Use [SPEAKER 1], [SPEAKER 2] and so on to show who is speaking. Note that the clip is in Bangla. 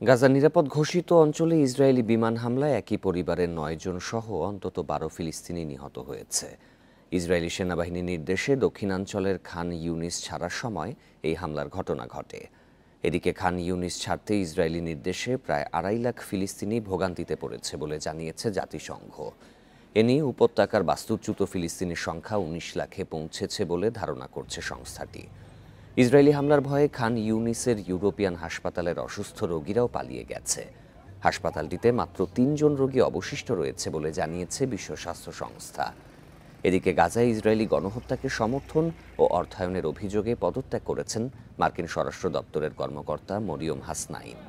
[SPEAKER 1] গাজার নিরাপদ ঘোষিত অঞ্চলে ইসরায়েলি বিমান হামলায় একই পরিবারের ৯ জন সহ অন্তত ১২ ফিলিস্তিনি নিহত হয়েছে। ইসরায়েলি সেনাবাহিনীর নির্দেশে দক্ষিণাঞ্চলের খান ইউনিস ছাড়ার সময় এই হামলার ঘটনা ঘটে। এদিকে খান ইউনিস ছাড়তে ইসরায়েলি নির্দেশে প্রায় ২.৫ লাখ ফিলিস্তিনি ভোগান্তিতে পড়েছে বলে জানিয়েছে জাতিসংঘ। এ নিয়ে উপত্যকার বাস্তুচ্যুত ফিলিস্তিনির সংখ্যা ১৯ লাখে পৌঁছেছে বলে ধারণা করছে সংস্থাটি। ইসরায়েলি হামলার ভয়ে খান ইউনিসের ইউরোপিয়ান হাসপাতালের অসুস্থ রোগীরাও পালিয়ে গেছে। হাসপাতালটিতে মাত্র ৩ জন রোগী অবশিষ্ট রয়েছে বলে জানিয়েছে বিশ্ব স্বাস্থ্য সংস্থা। এদিকে গাজায় ইসরায়েলি গণহত্যাকে সমর্থন ও অর্থায়নের অভিযোগে পদত্যাগ করেছেন মার্কিন স্বরাষ্ট্র দপ্তরের কর্মকর্তা মরিয়ম হাসনাইন।